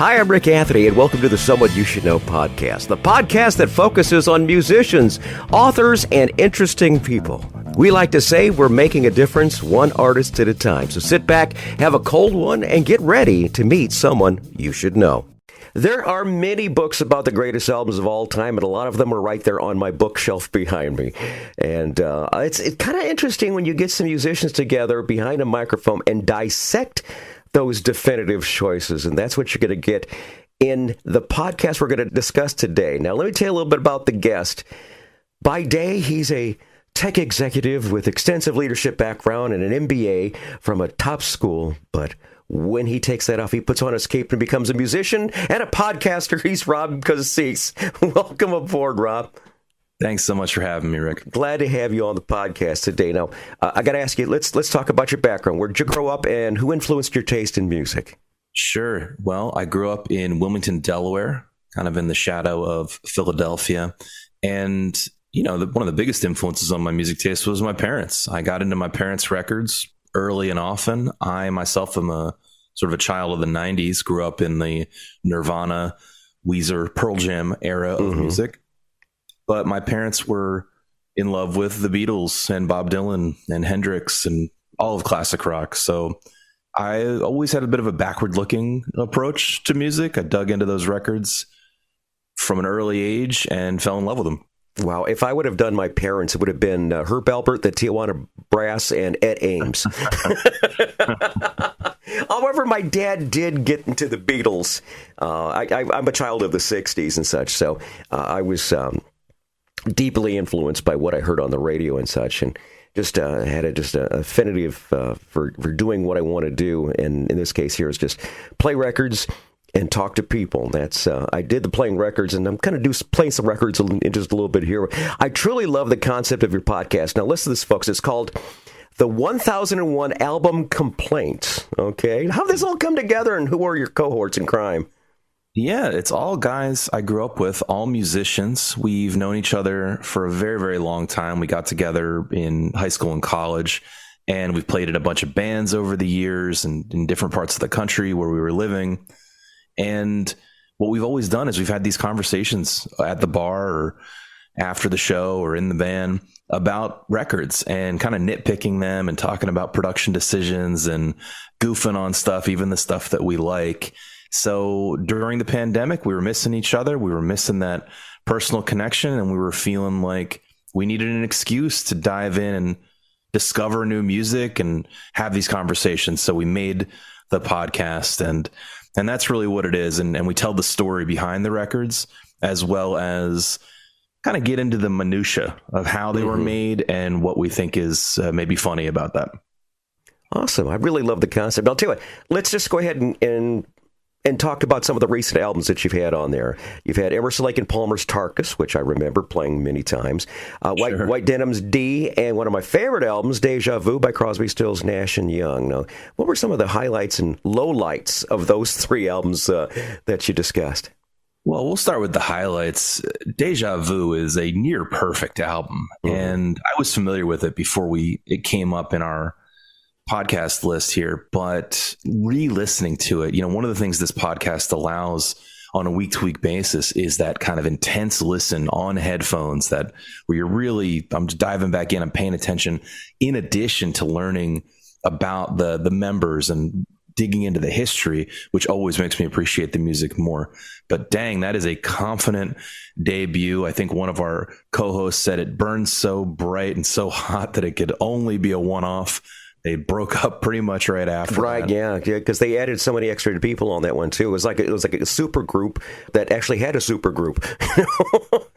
Hi, I'm Rick Anthony, and welcome to the Someone You Should Know podcast, the podcast that focuses on musicians, authors, and interesting people. We like to say we're making a difference one artist at a time. So sit back, have a cold one, and get ready to meet someone you should know. There are many books about the greatest albums of all time, and a lot of them are right there on my bookshelf behind me. And it's kind of interesting when you get some musicians together behind a microphone and dissect those definitive choices. And that's what you're going to get in the podcast we're going to discuss today. Now, let me tell you a little bit about the guest. By day, he's a tech executive with extensive leadership background and an MBA from a top school, but when he takes that off, he puts on his cape and becomes a musician and a podcaster. He's Rob Kassess. Welcome aboard, Rob. Thanks so much for having me, Rick. Glad to have you on the podcast today. Now, I got to ask you, let's talk about your background. Where did you grow up, and who influenced your taste in music? Sure. Well, I grew up in Wilmington, Delaware, kind of in the shadow of Philadelphia. And, you know, one of the biggest influences on my music taste was my parents. I got into my parents' records early and often. I myself am a sort of a child of the 90s, grew up in the Nirvana, Weezer, Pearl Jam era of music. But my parents were in love with the Beatles and Bob Dylan and Hendrix and all of classic rock. So I always had a bit of a backward-looking approach to music. I dug into those records from an early age and fell in love with them. Wow, if I would have done my parents, it would have been Herb Alpert, the Tijuana Brass, and Ed Ames. However, my dad did get into the Beatles. I'm a child of the 60s and such, so I was deeply influenced by what I heard on the radio and such, and just had an affinity for doing what I want to do, and in this case here is just play records and talk to people. That's I did the playing records, and I'm kind of playing some records in just a little bit here. I truly love the concept of your podcast. Now, listen to this, folks. It's called The 1001 Album Complaints. Okay, how did this all come together, and who are your cohorts in crime? Yeah, it's all guys I grew up with, all musicians. We've known each other for a very, very long time. We got together in high school and college, and we've played in a bunch of bands over the years and in different parts of the country where we were living. And what we've always done is we've had these conversations at the bar or after the show or in the band about records and kind of nitpicking them and talking about production decisions and goofing on stuff, even the stuff that we like. So during the pandemic, we were missing each other. We were missing that personal connection, and we were feeling like we needed an excuse to dive in and discover new music and have these conversations. So we made the podcast, and that's really what it is. And we tell the story behind the records, as well as kind of get into the minutia of how they were made and what we think is maybe funny about that. Awesome. I really love the concept. I'll tell you what, let's just go ahead and talk about some of the recent albums that you've had on there. You've had Emerson, Lake and Palmer's Tarkus, which I remember playing many times, White Denim's D, and one of my favorite albums, Deja Vu by Crosby, Stills, Nash & Young. Now, what were some of the highlights and lowlights of those three albums that you discussed? Well, we'll start with the highlights. Deja Vu is a near perfect album, and I was familiar with it before it came up in our podcast list here, but re-listening to it, you know, one of the things this podcast allows on a week-to-week basis is that kind of intense listen on headphones that where you're really, I'm just diving back in, I'm paying attention, in addition to learning about the members and digging into the history, which always makes me appreciate the music more. But dang, that is a confident debut. I think one of our co-hosts said it burns so bright and so hot that it could only be a one-off. They broke up pretty much right after. Right, yeah, because they added so many extra people on that one too. It was like a super group that actually had a super group.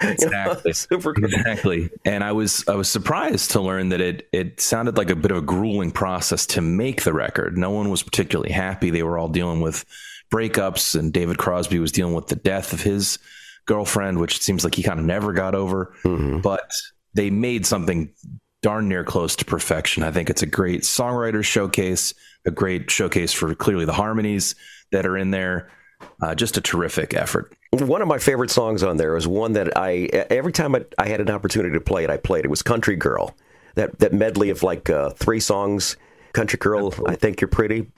Exactly, exactly. And I was surprised to learn that it sounded like a bit of a grueling process to make the record. No one was particularly happy. They were all dealing with breakups, and David Crosby was dealing with the death of his girlfriend, which it seems like he kind of never got over. But they made something darn near close to perfection. I think it's a great songwriter showcase, a great showcase for clearly the harmonies that are in there. Just a terrific effort. One of my favorite songs on there is one that every time I had an opportunity to play it, I played. It was Country Girl. That medley of like three songs, Country Girl, I Think You're Pretty,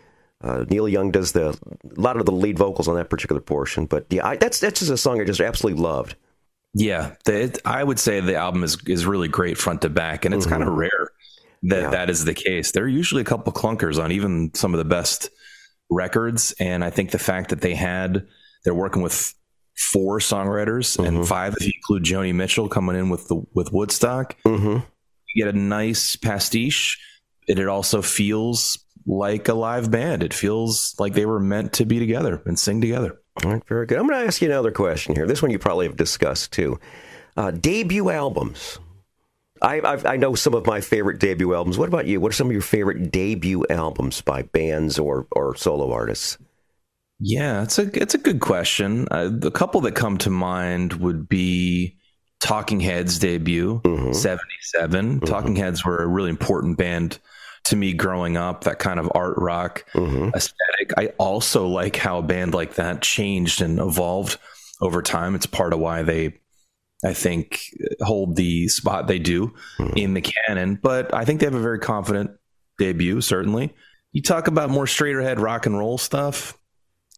Neil Young does a lot of the lead vocals on that particular portion. But yeah, that's just a song I just absolutely loved. Yeah, I would say the album is really great front to back, and it's kind of rare that is the case. There are usually a couple clunkers on even some of the best records, and I think the fact that they're working with 4 songwriters and 5 if you include Joni Mitchell coming in with Woodstock, you get a nice pastiche. It also feels like a live band. It feels like they were meant to be together and sing together. All right, very good. I'm going to ask you another question here. This one you probably have discussed too. Debut albums. I know some of my favorite debut albums. What about you? What are some of your favorite debut albums by bands or solo artists? Yeah, it's a good question. The couple that come to mind would be Talking Heads' debut, 77. Talking Heads were a really important band to me growing up, that kind of art rock aesthetic. I also like how a band like that changed and evolved over time. It's part of why they, I think, hold the spot they do in the canon. But I think they have a very confident debut, certainly. You talk about more straight ahead rock and roll stuff.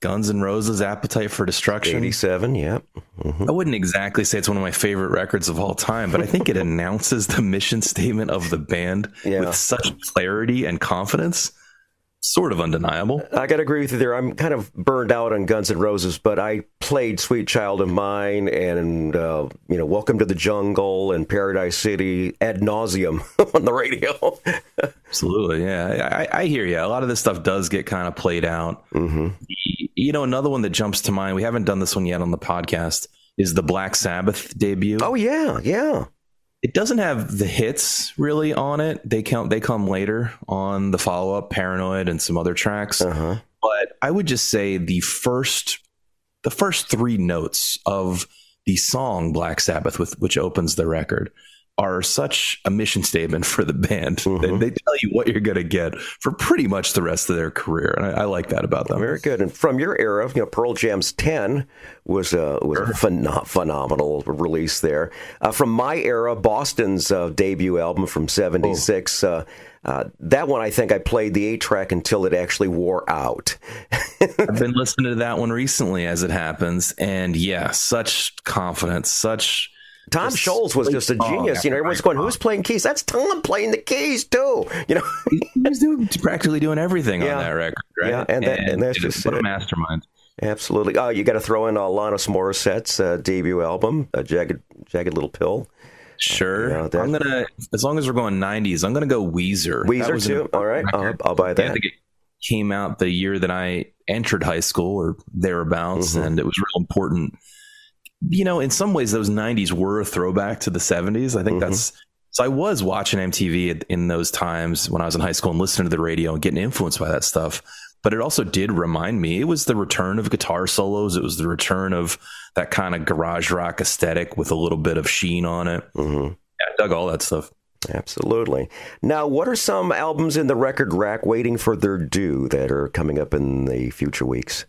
Guns N' Roses' Appetite for Destruction. 87, yeah. I wouldn't exactly say it's one of my favorite records of all time, but I think it announces the mission statement of the band with such clarity and confidence. Sort of undeniable. I got to agree with you there. I'm kind of burned out on Guns N' Roses, but I played Sweet Child of Mine and, Welcome to the Jungle and Paradise City ad nauseum on the radio. Absolutely, yeah. I hear you. A lot of this stuff does get kind of played out. Another one that jumps to mind, we haven't done this one yet on the podcast, is the Black Sabbath debut. Oh, yeah. It doesn't have the hits really on it. They come later on the follow-up, Paranoid, and some other tracks. But I would just say the first 3 notes of the song Black Sabbath, which opens the record, are such a mission statement for the band. They tell you what you're going to get for pretty much the rest of their career. And I like that about them. Very good. And from your era, Pearl Jam's 10 was a phenomenal release there. From my era, Boston's debut album from 76, that one, I think I played the 8-track until it actually wore out. I've been listening to that one recently as it happens. And yeah, such confidence, Tom Scholz was just a genius. Everyone's going, who's playing keys? That's Tom playing the keys, too. He's practically doing everything on that record, right? Yeah, and that's just a mastermind. Absolutely. You got to throw in Alanis Morissette's debut album, Jagged Little Pill. Sure. I'm going to, as long as we're going 90s, I'm going to go Weezer. Weezer, too? All right. I'll buy that. I think it came out the year that I entered high school or thereabouts, and it was real important. In some ways, those 90s were a throwback to the 70s. I think so I was watching MTV in those times when I was in high school and listening to the radio and getting influenced by that stuff. But it also did remind me, it was the return of guitar solos. It was the return of that kind of garage rock aesthetic with a little bit of sheen on it. I dug all that stuff. Absolutely. Now, what are some albums in the record rack waiting for their due that are coming up in the future weeks?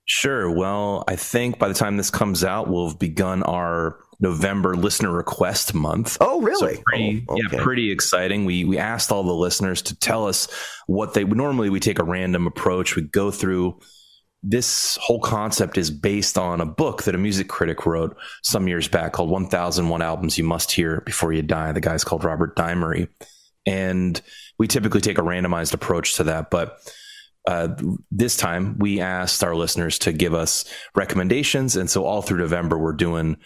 Sure. Well, I think by the time this comes out, we'll have begun our November listener request month. Oh, really? So pretty exciting. We asked all the listeners to tell us what normally we take a random approach. We go through, this whole concept is based on a book that a music critic wrote some years back called 1001 Albums You Must Hear Before You Die. The guy's called Robert Dimery. And we typically take a randomized approach to that. But this time we asked our listeners to give us recommendations. And so all through November, we're doing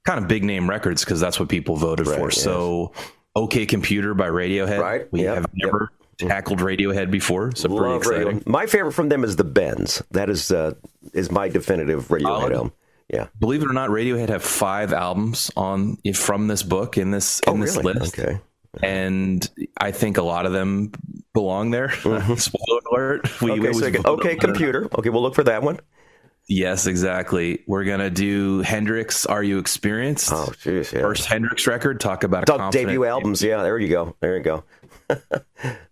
kind of big name records because that's what people voted for. Yes. So OK Computer by Radiohead. Right. We have never tackled Radiohead before. So pretty exciting. My favorite from them is The Bends. That is my definitive Radiohead album. Yeah. Believe it or not, Radiohead have 5 albums from this book in this really? list. Okay. And I think a lot of them belong there. Spoiler alert. OK Computer. Okay, we'll look for that one. Yes, exactly. We're going to do Hendrix, Are You Experienced? Oh, jeez, yeah. First Hendrix record, talk about a confident debut albums, yeah, there you go.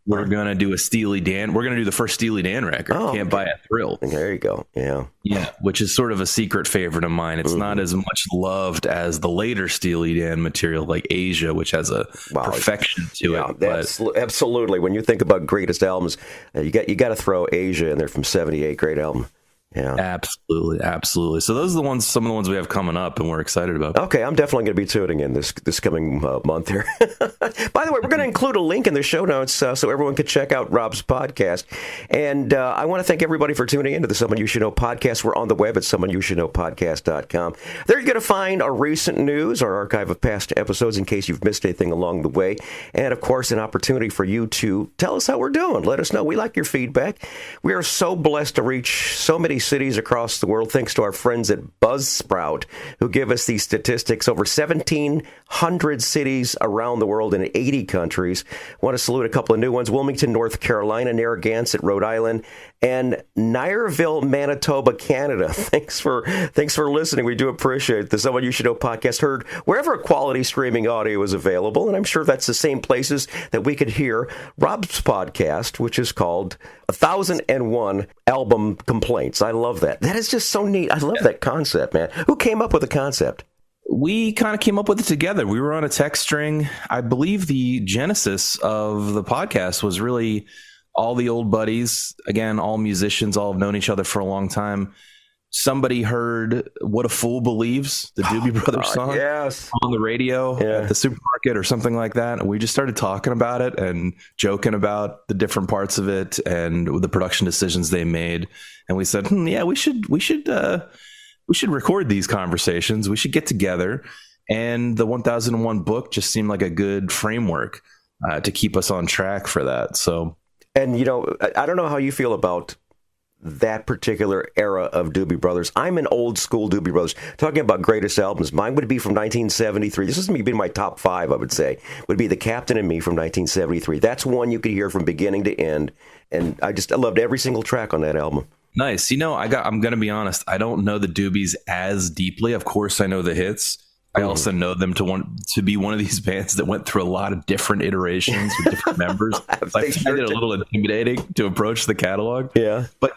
We're going to do a Steely Dan. We're going to do the first Steely Dan record, Can't Buy a Thrill. There you go, yeah. Yeah, which is sort of a secret favorite of mine. It's not as much loved as the later Steely Dan material like Asia, which has a perfection to it. But absolutely. When you think about greatest albums, you got to throw Asia in there from 78, great album. Yeah, absolutely. So those are some of the ones we have coming up, and we're excited about. Okay, I'm definitely going to be tuning in this coming month here. By the way, we're going to include a link in the show notes so everyone can check out Rob's podcast. And I want to thank everybody for tuning into the Someone You Should Know podcast. We're on the web at someoneyoushouldknowpodcast.com. There you're going to find our recent news, our archive of past episodes in case you've missed anything along the way, and of course an opportunity for you to tell us how we're doing. Let us know. We like your feedback. We are so blessed to reach so many cities across the world, thanks to our friends at Buzzsprout, who give us these statistics. Over 1,700 cities around the world in 80 countries. Want to salute a couple of new ones: Wilmington, North Carolina, Narragansett, Rhode Island, and Niarville, Manitoba, Canada. Thanks for listening. We do appreciate the Someone You Should Know podcast, heard wherever quality streaming audio is available, and I'm sure that's the same places that we could hear Rob's podcast, which is called 1001 Album Complaints. I love that. That is just so neat. I love that concept, man. Who came up with the concept? We kind of came up with it together. We were on a text string. I believe the genesis of the podcast was really all the old buddies. Again, all musicians, all have known each other for a long time. Somebody heard What a Fool Believes, the Doobie Brothers song, on the radio at the supermarket or something like that. And we just started talking about it and joking about the different parts of it and the production decisions they made. And we said, we should record these conversations. We should get together. And the 1001 book just seemed like a good framework to keep us on track for that. So, and I don't know how you feel about that particular era of Doobie Brothers. I'm an old school Doobie Brothers. Talking about greatest albums, mine would be from 1973. This is maybe my top 5, I would say. Would be The Captain and Me from 1973. That's one you could hear from beginning to end, and I loved every single track on that album. Nice. I'm going to be honest. I don't know the Doobies as deeply. Of course, I know the hits. I also know them to be one of these bands that went through a lot of different iterations with different members. I find it a little intimidating to approach the catalog. Yeah. But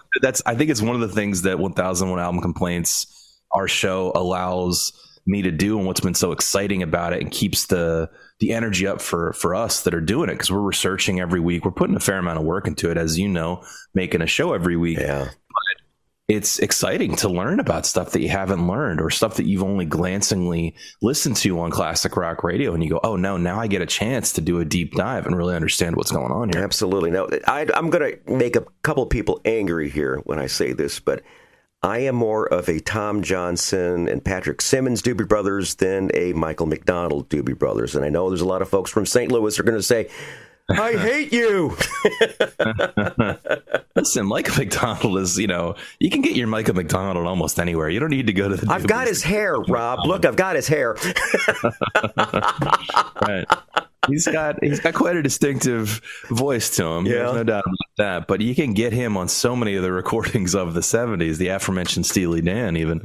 I think it's one of the things that 1001 Album Complaints, our show, allows me to do, and what's been so exciting about it and keeps the energy up for us that are doing it, because we're researching every week. We're putting a fair amount of work into it, as you know, making a show every week. Yeah. It's exciting to learn about stuff that you haven't learned, or stuff that you've only glancingly listened to on classic rock radio. And you go, oh, no, now I get a chance to do a deep dive and really understand what's going on here. Absolutely. Now, I'm going to make a couple people angry here when I say this, but I am more of a Tom Johnson and Patrick Simmons Doobie Brothers than a Michael McDonald Doobie Brothers. And I know there's a lot of folks from St. Louis who are going to say, I hate you. Listen, Michael McDonald is, you can get your Michael McDonald almost anywhere. You don't need to go to the I've got his hair, Rob. Look, I've got his hair. Right. He's got quite a distinctive voice to him. There's no doubt about that. But you can get him on so many of the recordings of the 70s, the aforementioned Steely Dan even.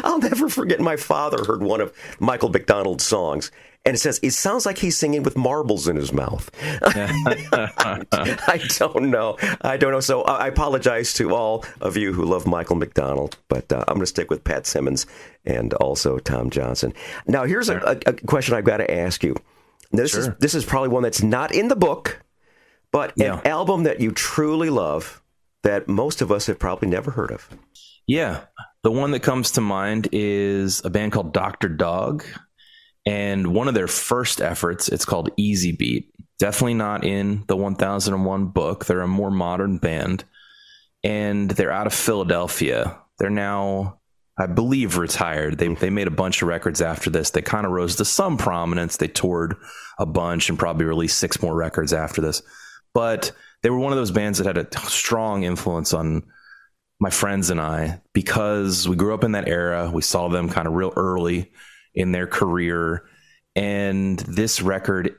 I'll never forget, my father heard one of Michael McDonald's songs, and it sounds like he's singing with marbles in his mouth. I don't know. So I apologize to all of you who love Michael McDonald, but I'm going to stick with Pat Simmons and also Tom Johnson. Now, here's a question I've got to ask you. This is probably one that's not in the book, but an album that you truly love that most of us have probably never heard of. Yeah. The one that comes to mind is a band called Dr. Dog. And one of their first efforts, it's called Easy Beat. Definitely not in the 1001 book. They're a more modern band. And they're out of Philadelphia. They're now, I believe, retired. They made a bunch of records after this. They kind of rose to some prominence. They toured a bunch and probably released 6 more records after this. But they were one of those bands that had a strong influence on my friends and I, because we grew up in that era. We saw them kind of real early in their career. And this record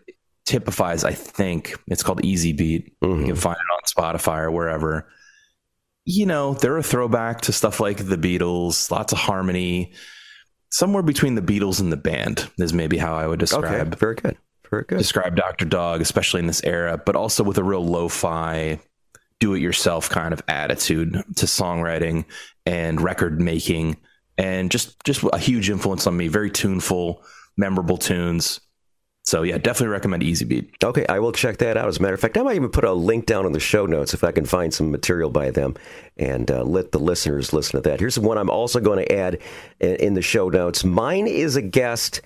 typifies, I think, it's called Easy Beat. You can find it on Spotify or wherever. they're a throwback to stuff like the Beatles, lots of harmony, somewhere between the Beatles and the band is maybe how I would describe. Okay, very good. Very good. Describe Dr. Dog, especially in this era, but also with a real lo-fi, do-it-yourself kind of attitude to songwriting and record making, and just a huge influence on me. Very tuneful, memorable tunes. So yeah, definitely recommend Easy Beat. Okay, I will check that out. As a matter of fact, I might even put a link down in the show notes if I can find some material by them and let the listeners listen to that. Here's one I'm also going to add in the show notes. Mine is a guest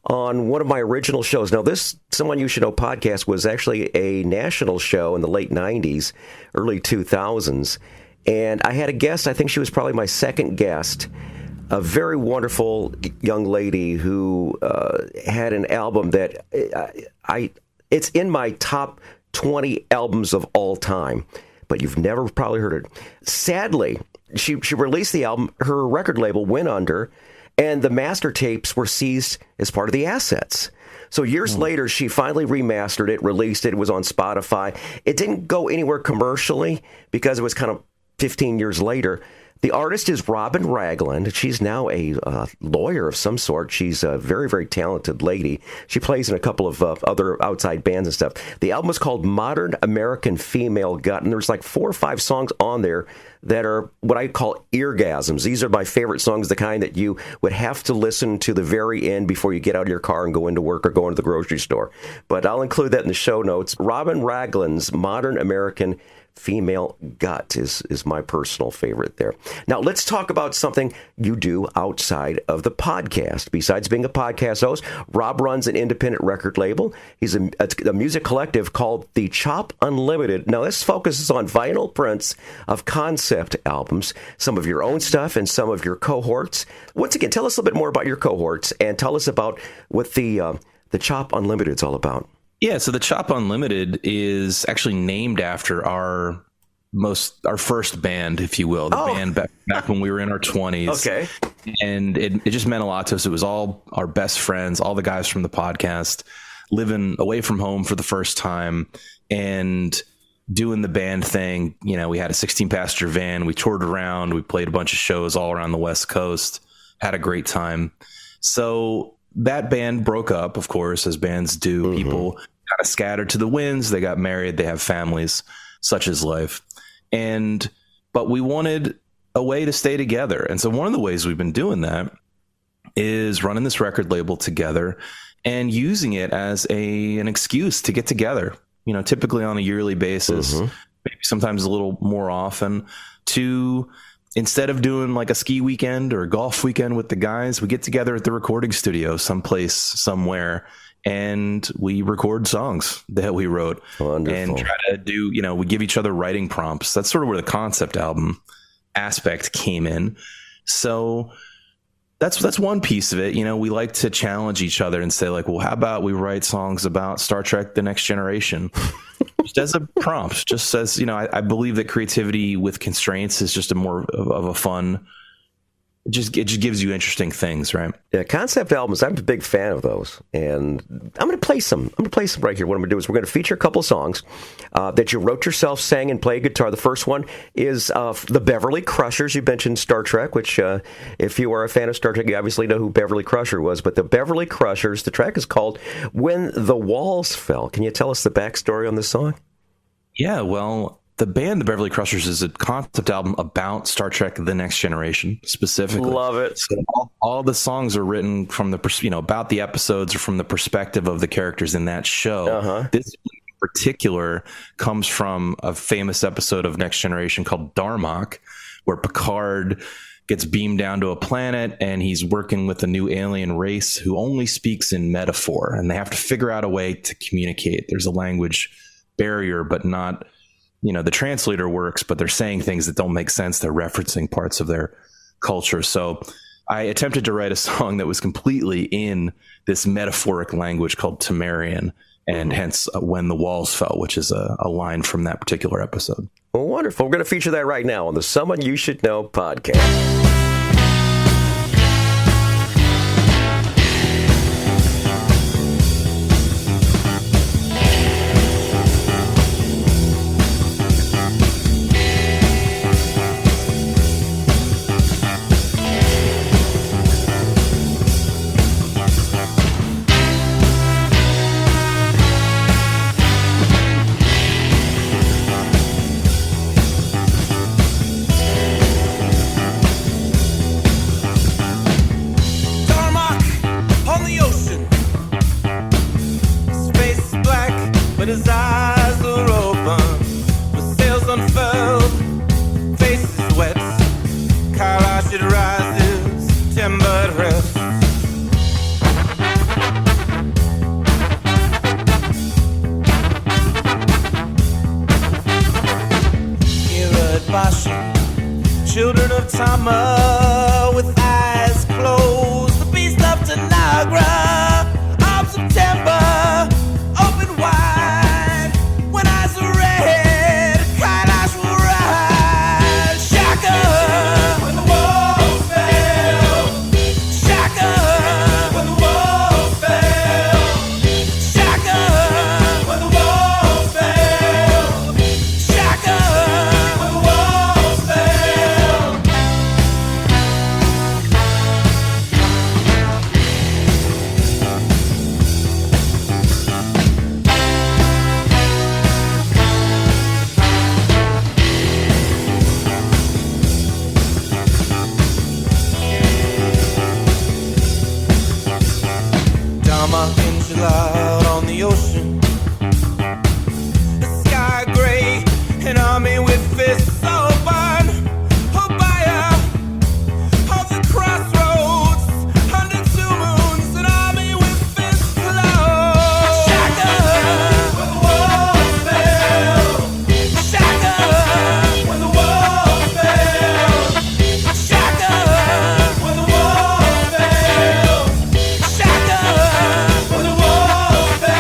on one of my original shows. Now, this Someone You Should Know podcast was actually a national show in the late 90s, early 2000s. And I had a guest, I think she was probably my second guest, a very wonderful young lady who had an album that it's in my top 20 albums of all time, but you've never probably heard it. Sadly, she released the album, her record label went under, and the master tapes were seized as part of the assets. So years later, she finally remastered it, released it. It was on Spotify. It didn't go anywhere commercially because it was kind of 15 years later. The artist is Robin Ragland. She's now a lawyer of some sort. She's a very, very talented lady. She plays in a couple of other outside bands and stuff. The album is called Modern American Female Gut, and there's like 4 or 5 songs on there that are what I call eargasms. These are my favorite songs, the kind that you would have to listen to the very end before you get out of your car and go into work or go into the grocery store. But I'll include that in the show notes. Robin Ragland's Modern American Female Gut is my personal favorite there. Now, let's talk about something you do outside of the podcast. Besides being a podcast host, Rob runs an independent record label. He's a music collective called The Chop Unlimited. Now, this focuses on vinyl prints of concept albums, some of your own stuff and some of your cohorts. Once again, tell us a little bit more about your cohorts and tell us about what the Chop Unlimited is all about. Yeah, so the Chop Unlimited is actually named after our first band, if you will, the band back when we were in our 20s. Okay. And it just meant a lot to us. It was all our best friends, all the guys from the podcast, living away from home for the first time and doing the band thing. We had a 16-passenger van. We toured around. We played a bunch of shows all around the West Coast, had a great time. So that band broke up, of course, as bands do. Mm-hmm. People kind of scattered to the winds. They got married. They have families. Such is life. But we wanted a way to stay together. And so one of the ways we've been doing that is running this record label together and using it as an excuse to get together, typically on a yearly basis, maybe sometimes a little more often, to instead of doing like a ski weekend or a golf weekend with the guys, we get together at the recording studio someplace, somewhere, and we record songs that we wrote. Wonderful. And try to do, we give each other writing prompts. That's sort of where the concept album aspect came in. So that's one piece of it. We like to challenge each other and say like, well, how about we write songs about Star Trek: The Next Generation? Just as a prompt, just says, I believe that creativity with constraints is just a more of a fun. It just gives you interesting things, right? Yeah, concept albums. I'm a big fan of those, and I'm going to play some. I'm going to play some right here. What I'm going to do is we're going to feature a couple of songs that you wrote yourself, sang, and played guitar. The first one is the Beverly Crushers. You mentioned Star Trek, which if you are a fan of Star Trek, you obviously know who Beverly Crusher was. But the Beverly Crushers, the track is called "When the Walls Fell." Can you tell us the backstory on this song? Yeah, well, the band, the Beverly Crushers, is a concept album about Star Trek: The Next Generation, specifically. Love it. So all the songs are written from about the episodes or from the perspective of the characters in that show. Uh-huh. This in particular comes from a famous episode of Next Generation called Darmok, where Picard gets beamed down to a planet and he's working with a new alien race who only speaks in metaphor, and they have to figure out a way to communicate. There's a language barrier, but not... the translator works, but they're saying things that don't make sense. They're referencing parts of their culture. So I attempted to write a song that was completely in this metaphoric language called Temerian, and hence When the Walls Fell, which is a line from that particular episode. Well, wonderful. We're going to feature that right now on the Someone You Should Know podcast. Bashan, children of Tama with eyes closed, the beast of Tanagra, of September, open wide, when eyes are red, Kailash will rise. Shaka, when the walls fell. Shaka, when the walls fell. Shaka, when the walls fell. Shaka, when the walls fell. Dama enchilada on the ocean, the sky gray, an army with fists open. Hobaya of the crossroads, under two moons, an army with fists closed. Shaka, when the walls fell. Shaka, when the walls fell. Shaka, when the walls fell. Shaka, when the walls fell.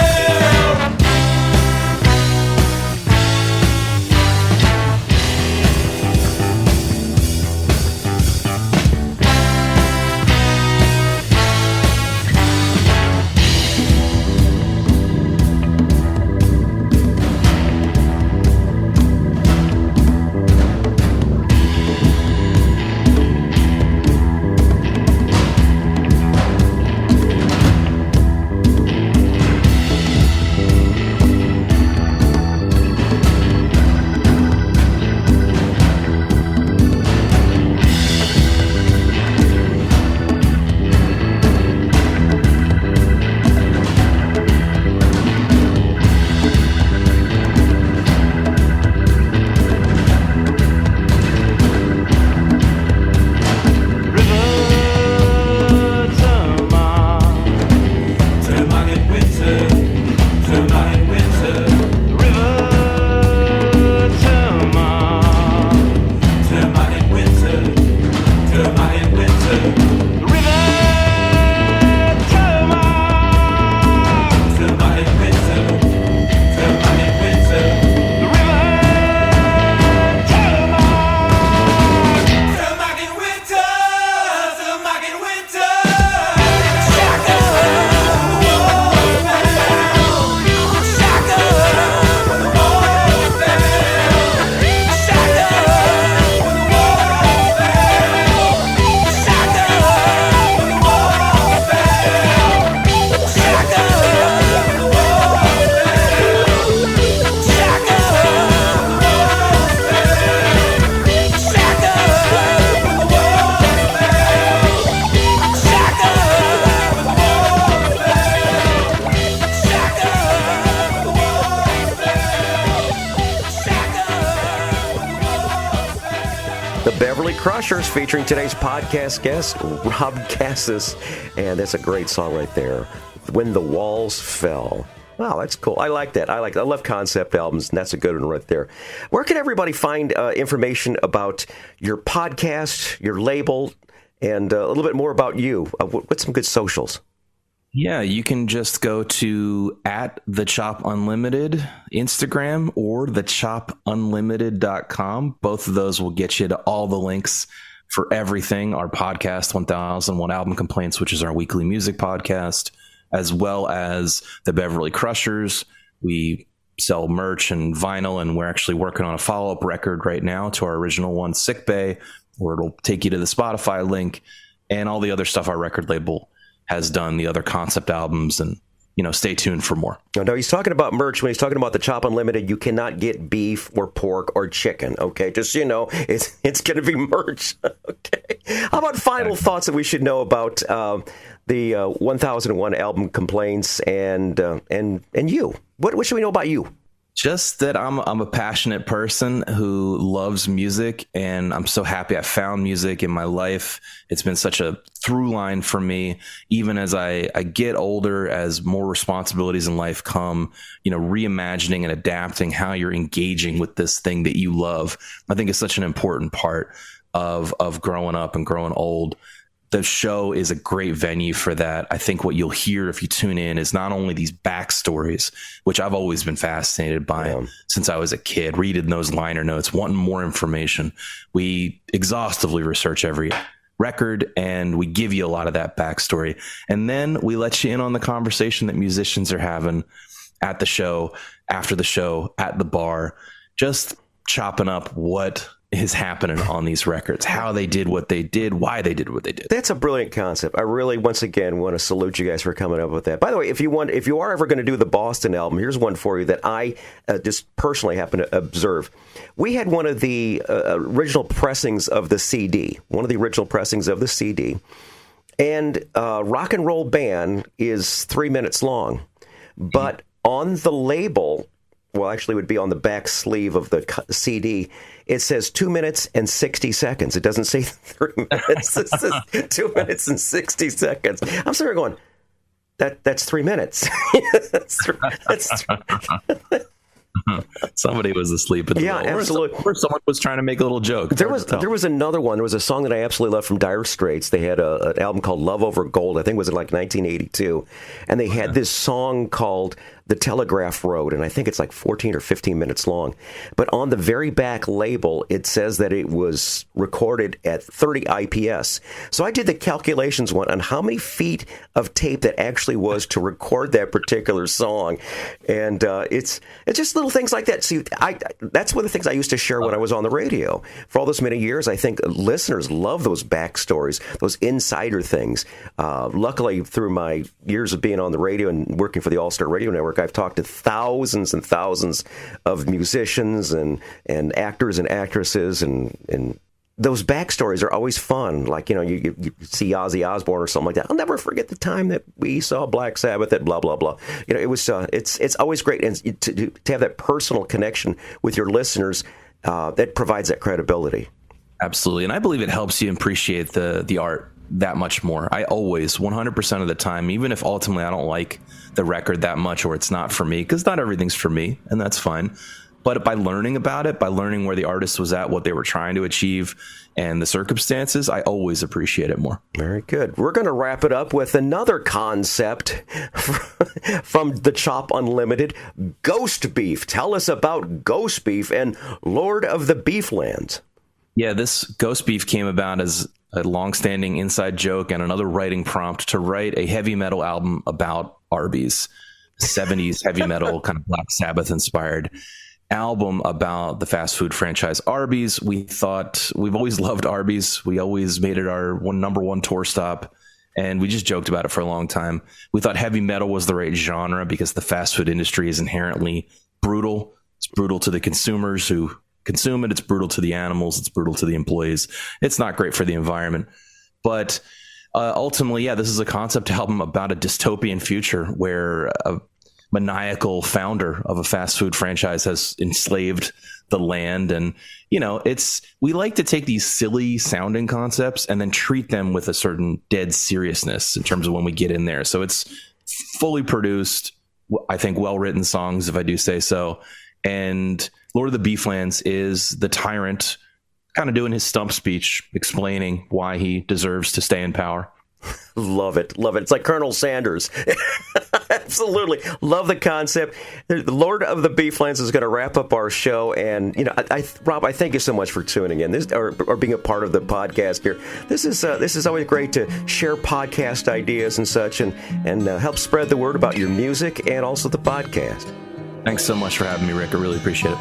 Crushers, featuring today's podcast guest, Rob Kassess. And that's a great song right there, When the Walls Fell. Wow, that's cool. I like that. I love concept albums, and that's a good one right there. Where can everybody find information about your podcast, your label, and a little bit more about you? What's some good socials? Yeah, you can just go to @TheChopUnlimited Instagram or thechopunlimited.com. Both of those will get you to all the links for everything. Our podcast, 1001 Album Complaints, which is our weekly music podcast, as well as the Beverly Crushers. We sell merch and vinyl, and we're actually working on a follow-up record right now to our original one, Sick Bay, where it'll take you to the Spotify link and all the other stuff our record label has done, the other concept albums, and stay tuned for more. No, he's talking about merch. When he's talking about the Chop Unlimited, you cannot get beef or pork or chicken. Okay, just so you know, it's going to be merch. Okay. How about final thoughts that we should know about the 1001 Album Complaints and you? What should we know about you? Just that I'm a passionate person who loves music, and I'm so happy I found music in my life. It's been such a through line for me, even as I get older, as more responsibilities in life come, reimagining and adapting how you're engaging with this thing that you love. I think is such an important part of growing up and growing old. The show is a great venue for that. I think what you'll hear if you tune in is not only these backstories, which I've always been fascinated by since I was a kid, reading those liner notes, wanting more information. We exhaustively research every record, and we give you a lot of that backstory. And then we let you in on the conversation that musicians are having at the show, after the show, at the bar, just chopping up what is happening on these records, how they did what they did, why they did what they did. That's a brilliant concept. I really, once again, want to salute you guys for coming up with that. By the way, if you are ever going to do the Boston album, here's one for you that I just personally happen to observe. We had one of the original pressings of the CD, and Rock and Roll Band is 3 minutes long, but on the label, well, actually, it would be on the back sleeve of the CD. It says 2 minutes and 60 seconds. It doesn't say 3 minutes. It says 2 minutes and 60 seconds. I'm sitting there going, that's 3 minutes. Somebody was asleep at the middle. Absolutely. Or someone was trying to make a little joke. There was another one. There was a song that I absolutely loved from Dire Straits. They had an album called Love Over Gold. I think it was in like 1982. And they had this song called The Telegraph Road, and I think it's like 14 or 15 minutes long. But on the very back label, it says that it was recorded at 30 IPS. So I did the calculations on how many feet of tape that actually was to record that particular song. And it's just little things like that. See, that's one of the things I used to share when I was on the radio. For all those many years, I think listeners love those backstories, those insider things. Luckily, through my years of being on the radio and working for the All-Star Radio Network, I've talked to thousands and thousands of musicians and actors and actresses, and those backstories are always fun. Like, you see Ozzy Osbourne or something like that. I'll never forget the time that we saw Black Sabbath at blah, blah, blah. It was, it's always great. And to have that personal connection with your listeners, that provides that credibility. Absolutely. And I believe it helps you appreciate the art that much more. I always, 100% of the time, even if ultimately I don't like the record that much or it's not for me, because not everything's for me, and that's fine. But by learning about it, by learning where the artist was at, what they were trying to achieve, and the circumstances, I always appreciate it more. Very good. We're going to wrap it up with another concept from the Chop Unlimited, Ghost Beef. Tell us about Ghost Beef and Lord of the Beeflands. Yeah, this Ghost Beef came about as a long-standing inside joke and another writing prompt to write a heavy metal album about Arby's, 70s heavy metal, kind of Black Sabbath-inspired album about the fast food franchise Arby's. We thought, we've always loved Arby's. We always made it our number one tour stop, and we just joked about it for a long time. We thought heavy metal was the right genre because the fast food industry is inherently brutal. It's brutal to the consumers who consume it. It's brutal to the animals. It's brutal to the employees. It's not great for the environment. But ultimately, this is a concept album about a dystopian future where a maniacal founder of a fast food franchise has enslaved the land. And, we like to take these silly sounding concepts and then treat them with a certain dead seriousness in terms of when we get in there. So it's fully produced, I think, well-written songs, if I do say so. And Lord of the Beeflands is the tyrant kind of doing his stump speech, explaining why he deserves to stay in power. Love it. Love it. It's like Colonel Sanders. Absolutely. Love the concept. The Lord of the Beeflands is going to wrap up our show. And, Rob, I thank you so much for tuning in or being a part of the podcast here. This is always great to share podcast ideas and such and help spread the word about your music and also the podcast. Thanks so much for having me, Rick. I really appreciate it.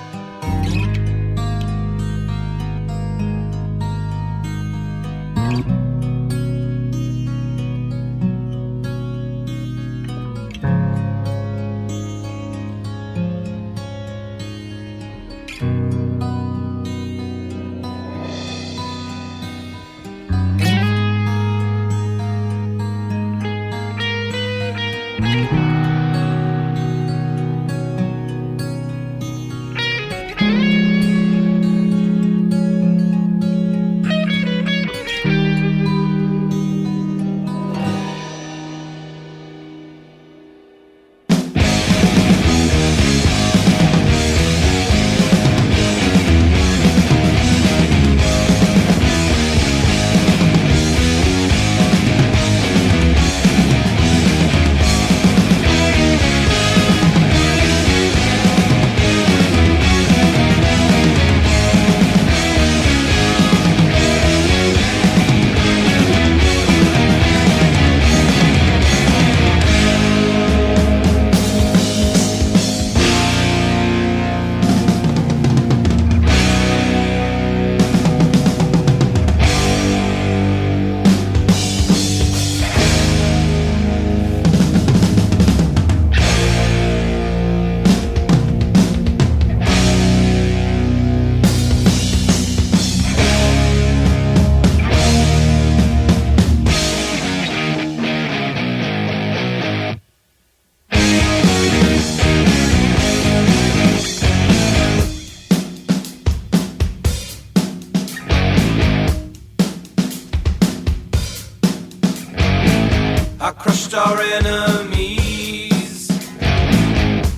I crushed our enemies.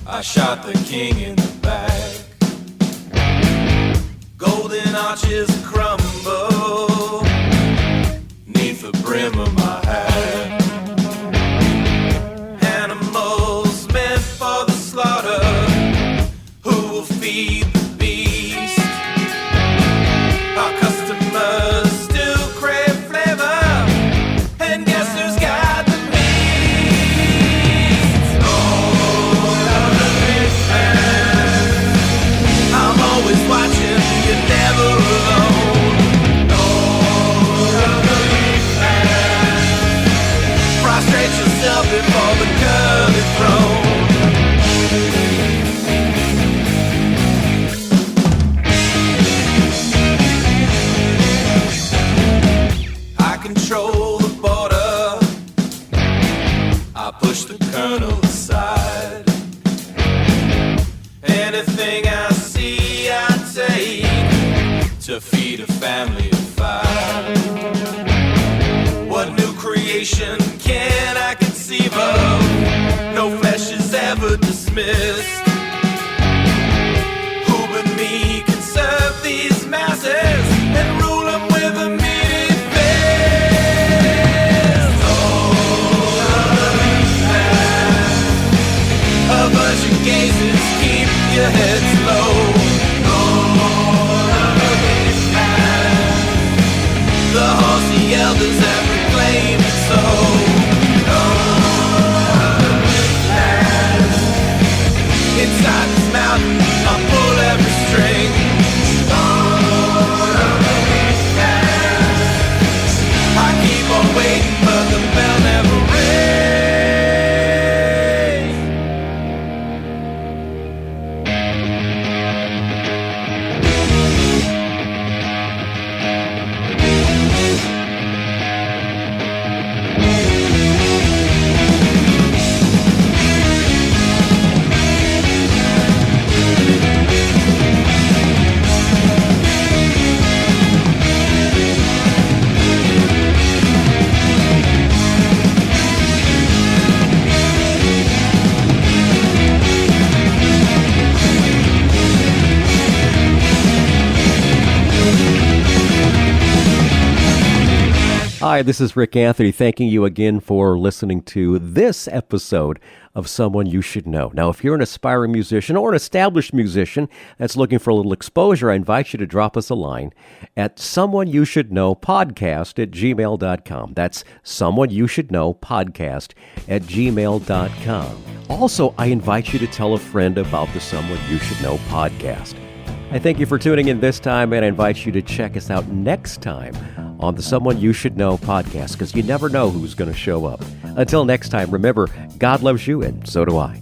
I shot the king in the back. Golden arches crumble neath the brim of my hat. Animals meant for the slaughter, who will feed the beast? Our customers still crave flavor, and guess who's got the meat? Oh, the big man. I'm always watching, you're never alone. Oh, the big man. Prostrate yourself before the curly throne. Control the border, I push the colonel aside. Anything I see I take to feed a family of 5. What new creation can I conceive of? No flesh is ever dismissed. Who but me can serve these masses and rule them with a meaty aversion gazes, keep your heads low. The horsey elders have proclaimed it so. Inside this mountain, I pull every string. I keep on waiting, but the bell never rings. Hi, this is Rick Anthony, thanking you again for listening to this episode of Someone You Should Know. Now, if you're an aspiring musician or an established musician that's looking for a little exposure, I invite you to drop us a line at Someoneyoushouldknowpodcast@gmail.com. That's Someoneyoushouldknowpodcast@gmail.com. Also, I invite you to tell a friend about the Someone You Should Know podcast. I thank you for tuning in this time, and I invite you to check us out next time on the Someone You Should Know podcast, because you never know who's going to show up. Until next time, remember, God loves you, and so do I.